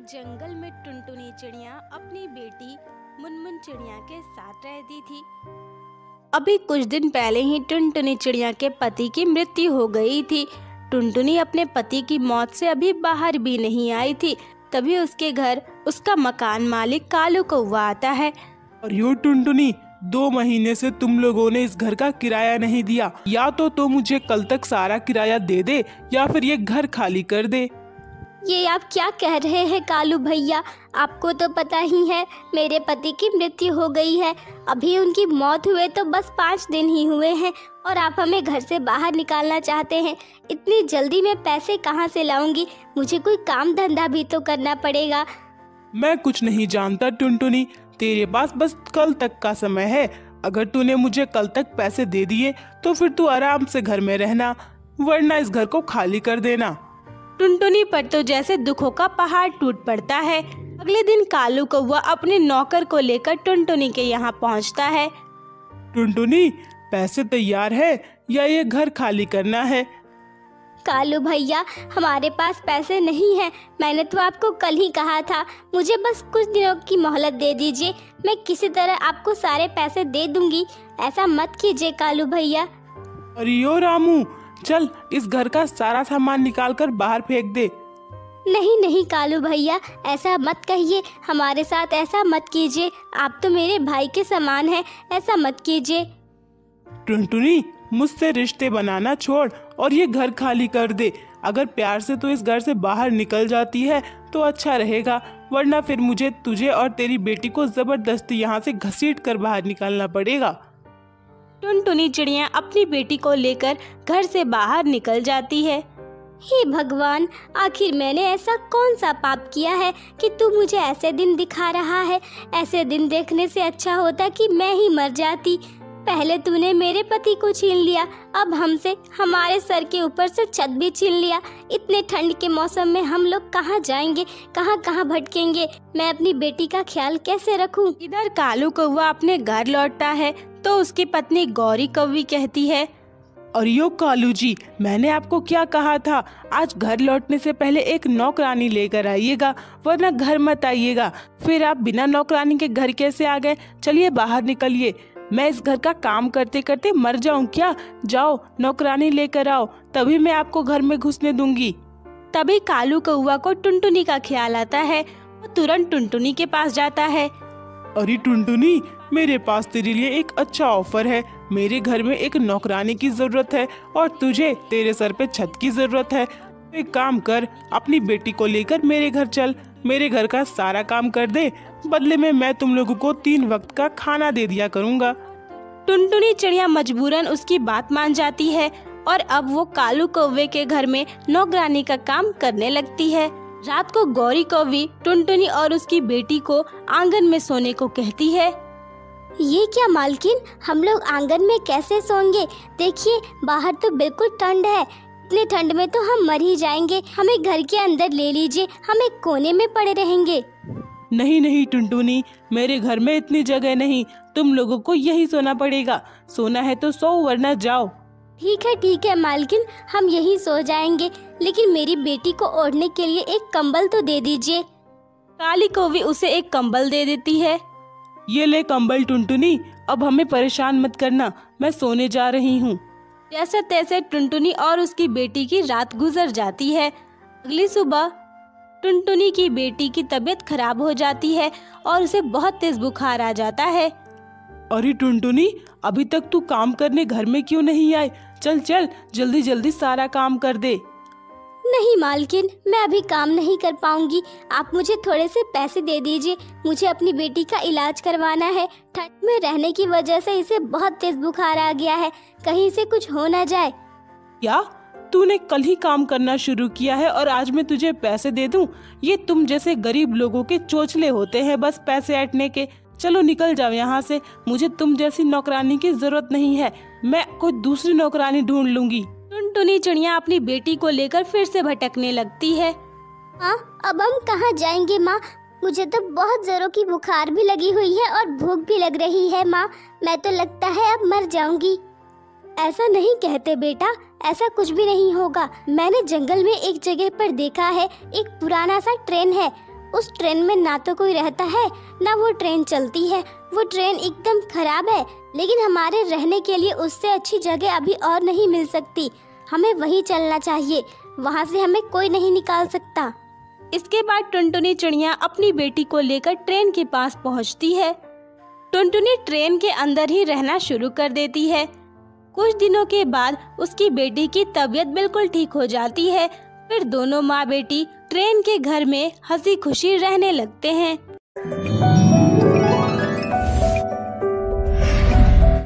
जंगल में टुनटुनी चिड़िया अपनी बेटी मुनमुन चिड़िया के साथ रहती थी। अभी कुछ दिन पहले ही टुनटुनी चिड़िया के पति की मृत्यु हो गई थी। टुनटुनी अपने पति की मौत से अभी बाहर भी नहीं आई थी। तभी उसके घर उसका मकान मालिक कालू कौवा आता है। और यो टुनटुनी, 2 महीने से तुम लोगों ने इस घर का किराया नहीं दिया। या तो मुझे कल तक सारा किराया दे दे या फिर ये घर खाली कर दे। ये आप क्या कह रहे हैं कालू भैया? आपको तो पता ही है मेरे पति की मृत्यु हो गई है। अभी उनकी मौत हुए तो बस 5 दिन ही हुए हैं और आप हमें घर से बाहर निकालना चाहते हैं। इतनी जल्दी मैं पैसे कहाँ से लाऊंगी? मुझे कोई काम धंधा भी तो करना पड़ेगा। मैं कुछ नहीं जानता टुनटुनी, तेरे पास बस कल तक का समय है। अगर तूने मुझे कल तक पैसे दे दिए तो फिर तू आराम से घर में रहना, वरना इस घर को खाली कर देना। टुनटुनी पर तो जैसे दुखों का पहाड़ टूट पड़ता है। अगले दिन कालू कौवा अपने नौकर को लेकर टुनटुनी के यहाँ पहुँचता है। टुनटुनी, पैसे तैयार है या ये घर खाली करना है? कालू भैया, हमारे पास पैसे नहीं हैं। मैंने तो आपको कल ही कहा था। मुझे बस कुछ दिनों की मोहलत दे दीजिए, मैं किसी तरह आपको सारे पैसे दे दूंगी। ऐसा मत कीजिए कालू भैया। अरे यो रामू, चल इस घर का सारा सामान निकाल कर बाहर फेंक दे। नहीं नहीं कालू भैया, ऐसा मत कहिए। हमारे साथ ऐसा मत कीजिए। आप तो मेरे भाई के समान हैं, ऐसा मत कीजिए। टुनटुनी, मुझसे रिश्ते बनाना छोड़ और ये घर खाली कर दे। अगर प्यार से तू इस घर से बाहर निकल जाती है तो अच्छा रहेगा, वरना फिर मुझे तुझे और तेरी बेटी को जबरदस्ती यहाँ से घसीट कर बाहर निकालना पड़ेगा। टुनटुनी चिड़िया अपनी बेटी को लेकर घर से बाहर निकल जाती है। हे भगवान, आखिर मैंने ऐसा कौन सा पाप किया है कि तू मुझे ऐसे दिन दिखा रहा है? ऐसे दिन देखने से अच्छा होता कि मैं ही मर जाती। पहले तूने मेरे पति को छीन लिया, अब हमसे हमारे सर के ऊपर से छत भी छीन लिया। इतने ठंड के मौसम में हम लोग कहाँ जाएंगे, कहाँ कहाँ भटकेंगे? मैं अपनी बेटी का ख्याल कैसे रखूं? इधर कालू कौवा अपने घर लौटता है तो उसकी पत्नी गौरी कौवी कहती है, और यो कालू जी, मैंने आपको क्या कहा था? आज घर लौटने से पहले एक नौकरानी लेकर आइएगा, वरना घर मत आइएगा। फिर आप बिना नौकरानी के घर कैसे आ गए? चलिए बाहर निकलिए। मैं इस घर का काम करते करते मर जाऊं क्या? जाओ नौकरानी लेकर आओ, तभी मैं आपको घर में घुसने दूंगी। तभी कालू कौवा को टुनटुनी का ख्याल आता है। वो तुरंत टुनटुनी के पास जाता है। अरे टुनटुनी, मेरे पास तेरे लिए एक अच्छा ऑफर है। मेरे घर में एक नौकरानी की जरूरत है और तुझे तेरे सर पे छत की जरूरत है। एक काम कर, अपनी बेटी को लेकर मेरे घर चल, मेरे घर का सारा काम कर दे। बदले में मैं तुम लोगों को 3 वक्त का खाना दे दिया करूँगा। टुनटुनी चिड़िया मजबूरन उसकी बात मान जाती है और अब वो कालू कौवे के घर में नौकरानी का काम करने लगती है। रात को गौरी कौवी टुनटुनी और उसकी बेटी को आंगन में सोने को कहती है। ये क्या मालकिन, हम लोग आंगन में कैसे सोएंगे? देखिए बाहर तो बिल्कुल ठंड है। इतनी ठंड में तो हम मर ही जाएंगे। हमें घर के अंदर ले लीजिए, हम एक कोने में पड़े रहेंगे। नहीं नहीं टुनटुनी, मेरे घर में इतनी जगह नहीं, तुम लोगों को यही सोना पड़ेगा। सोना है तो सो, वरना जाओ। ठीक है मालकिन, हम यही सो जाएंगे, लेकिन मेरी बेटी को ओढ़ने के लिए एक कंबल तो दे दीजिए। काली कौवी उसे एक कंबल दे देती है। ये ले कंबल टुनटुनी, अब हमें परेशान मत करना, मैं सोने जा रही हूँ। जैसे तैसे टुनटुनी और उसकी बेटी की रात गुजर जाती है। अगली सुबह टुनटुनी की बेटी की तबीयत खराब हो जाती है और उसे बहुत तेज बुखार आ जाता है। अरे टुनटुनी, अभी तक तू काम करने घर में क्यों नहीं आई? चल चल, जल्दी जल्दी सारा काम कर दे। नहीं मालकिन, मैं अभी काम नहीं कर पाऊंगी। आप मुझे थोड़े से पैसे दे दीजिए, मुझे अपनी बेटी का इलाज करवाना है। ठंड में रहने की वजह से इसे बहुत तेज बुखार आ गया है, कहीं से कुछ हो ना जाए। क्या तूने कल ही काम करना शुरू किया है और आज मैं तुझे पैसे दे दूं? ये तुम जैसे गरीब लोगों के चोचले होते हैं, बस पैसे ऐंठने के। चलो निकल जाओ यहाँ से, मुझे तुम जैसी नौकरानी की जरूरत नहीं है। मैं कोई दूसरी नौकरानी ढूंढ लूंगी। टुनटुनी चिड़िया अपनी बेटी को लेकर फिर से भटकने लगती है। हाँ, अब हम कहाँ जाएंगे माँ? मुझे तो बहुत जोरों की बुखार भी लगी हुई है और भूख भी लग रही है माँ। मैं तो लगता है अब मर जाऊंगी। ऐसा नहीं कहते बेटा, ऐसा कुछ भी नहीं होगा। मैंने जंगल में एक जगह पर देखा है, एक पुराना सा ट्रेन है। उस ट्रेन में ना तो कोई रहता है, ना वो ट्रेन चलती है। वो ट्रेन एकदम खराब है, लेकिन हमारे रहने के लिए उससे अच्छी जगह अभी और नहीं मिल सकती। हमें वहीं चलना चाहिए, वहाँ से हमें कोई नहीं निकाल सकता। इसके बाद टुनटुनी चिड़िया अपनी बेटी को लेकर ट्रेन के पास पहुँचती है। टुनटुनी ट्रेन के अंदर ही रहना शुरू कर देती है। कुछ दिनों के बाद उसकी बेटी की तबीयत बिल्कुल ठीक हो जाती है। फिर दोनों माँ बेटी ट्रेन के घर में हंसी खुशी रहने लगते हैं।